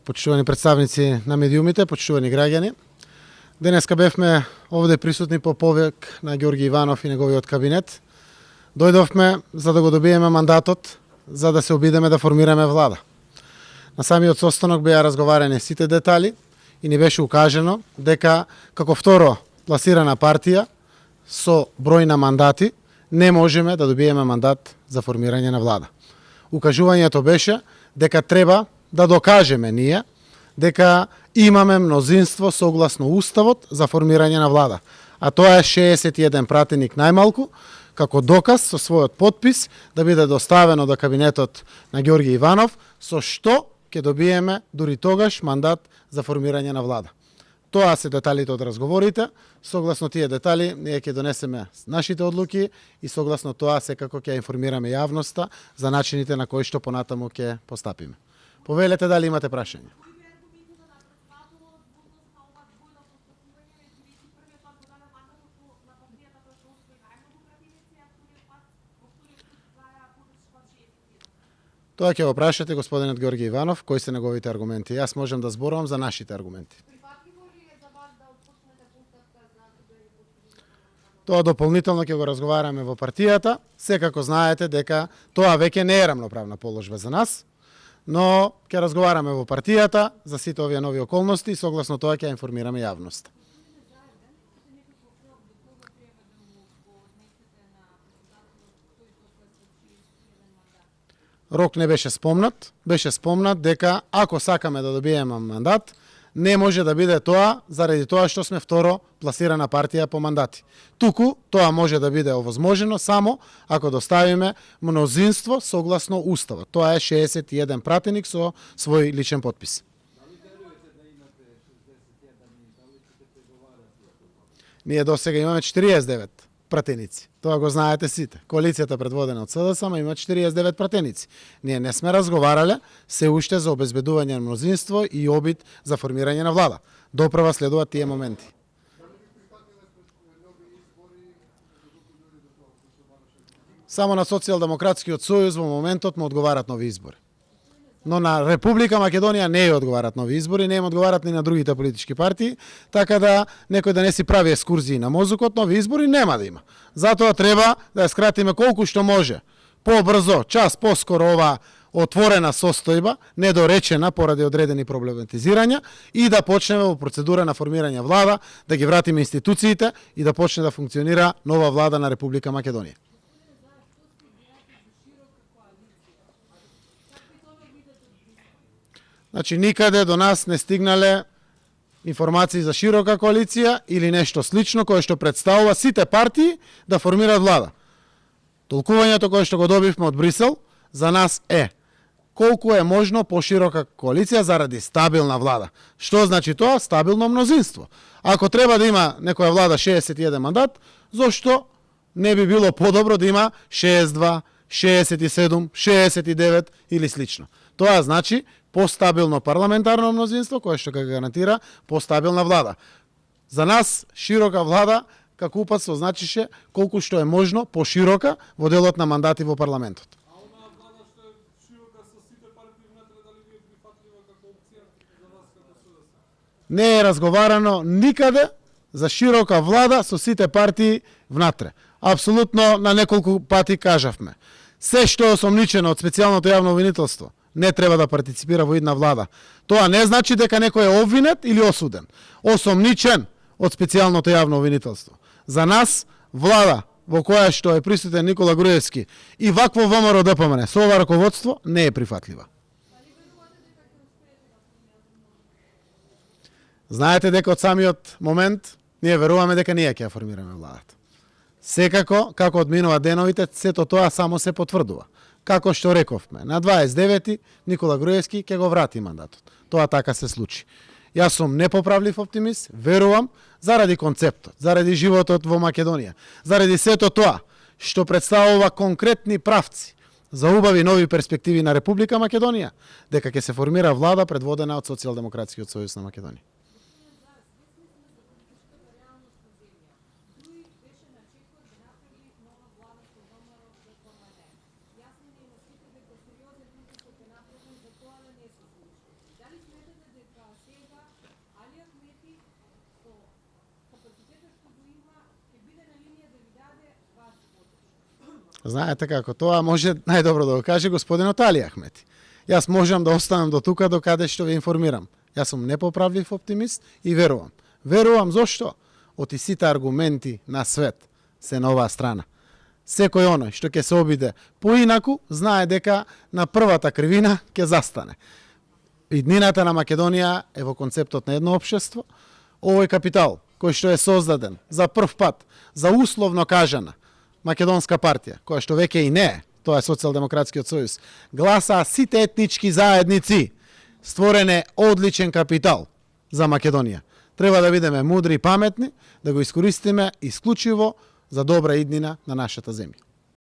почитувани представници на медиумите, почитувани граѓани. Денеска бевме овде присутни по повик на Ѓорги Иванов и неговиот кабинет. Дојдовме за да го добиеме мандатот, за да се обидеме да формираме влада. На самиот состанок беа разговарани сите детали и ни беше укажено дека како второ пласирана партија со број на мандати не можеме да добиеме мандат за формирање на влада. Укажувањето беше дека треба да докажеме ние дека имаме мнозинство согласно Уставот за формирање на влада. А тоа е 61 пратеник најмалку, како доказ со својот подпис да биде доставено до кабинетот на Ѓорги Иванов, со што ќе добиеме дури тогаш мандат за формирање на влада. Тоа се деталите од разговорите. Согласно тие детали, ние ќе донесеме нашите одлуки и согласно тоа секако ќе информираме јавноста за начините на кои што понатаму ќе постапиме. Повелете дали имате прашање. Тоа ќе го прашате господинот Ѓорги Иванов, кои се неговите аргументи. Јас можам да зборувам за нашите аргументи. Тоа дополнително ќе го разговараме во партијата. Секако знаете дека тоа веќе не е рамноправна положба за нас, но ќе разговараме во партијата за сите овие нови околности и согласно тоа ќе информираме јавноста. Рок не беше спомнат дека ако сакаме да добиеме мандат, не може да биде тоа заради тоа што сме второ пласирана партија по мандати. Туку тоа може да биде овозможено само ако доставиме мнозинство согласно Уставот. Тоа е 61 пратеник со свој личен подпис. Ние досега имаме 49 пратеници. Тоа го знаете сите. Коалицијата предводена од СДСМ има 49 пратеници. Ние не сме разговарале се уште за обезбедување на мнозинство и обид за формирање на влада. Допрва следуваат тие моменти. Само на Социјалдемократскиот сојуз во моментот му одговарат нови избори. Но на Република Македонија не ја одговарат нови избори, не им одговарат ни на другите политички партии, така да некој да не си прави екскурзии на мозокот, нови избори нема да има. Затоа треба да ја скратиме колку што може, побрзо, час поскоро ова отворена состојба, недоречена поради одредени проблематизирања и да почнеме во процедура на формирање влада, да ги вратиме институциите и да почне да функционира нова влада на Република Македонија. Значи, никаде до нас не стигнале информации за широка коалиција или нешто слично кое што представува сите партии да формираат влада. Толкувањето кое што го добивме од Брисел за нас е колку е можно поширока коалиција заради стабилна влада. Што значи тоа? Стабилно мнозинство. Ако треба да има некоја влада 61 мандат, зошто не би било подобро да има 62, 67, 69 или слично? Тоа значи постабилно парламентарно мнозинство кое што ќе гарантира постабилна влада. За нас широка влада како упатство значише колку што е можно поширока во делот на мандати во парламентот. А онаа влада што е широка со сите партии внатре, дали ви е прифатлива како опција за вас како СДС? Не е разговарано никаде за широка влада со сите партии внатре. Апсолутно на неколку пати кажавме. Се што е осомничено од специјалното јавно обвинителство не треба да партиципира во една влада. Тоа не значи дека некој е обвинет или осуден. Осомничен од специјалното јавно обвинителство. За нас, влада во која што е присутен Никола Груевски и вакво ВМРО ДПМН со ова раководство не е прифатлива. Знаете дека од самиот момент ние веруваме дека ние ќе ја формираме владата. Секако, како од минува деновите, сето тоа само се потврдува. Како што рековме, на 29-ти Никола Груевски ќе го врати мандатот. Тоа така се случи. Јас сум непоправлив оптимист, верувам, заради концептот, заради животот во Македонија, заради сето тоа што представува конкретни правци за убави нови перспективи на Република Македонија, дека ќе се формира влада предводена од Социјалдемократскиот сојуз на Македонија. Знаете како, тоа може најдобро да го каже господинот Али Ахмети. Јас можам да останам до тука до каде што ве информирам. Јас сум непоправлив оптимист и верувам. Верувам зошто? Оти сите аргументи на свет се на оваа страна. Секој оној што ќе се обиде поинаку, знае дека на првата кривина ќе застане. Иднината на Македонија е во концептот на едно општество. Овој капитал, кој што е создаден за прв пат, за условно кажана Македонска партија, која што веќе и не е, тоа е Социјалдемократскиот сојуз, гласаа сите етнички заедници. Створен е одличен капитал за Македонија. Треба да бидеме мудри и паметни, да го искористиме исклучиво за добра иднина на нашата земја.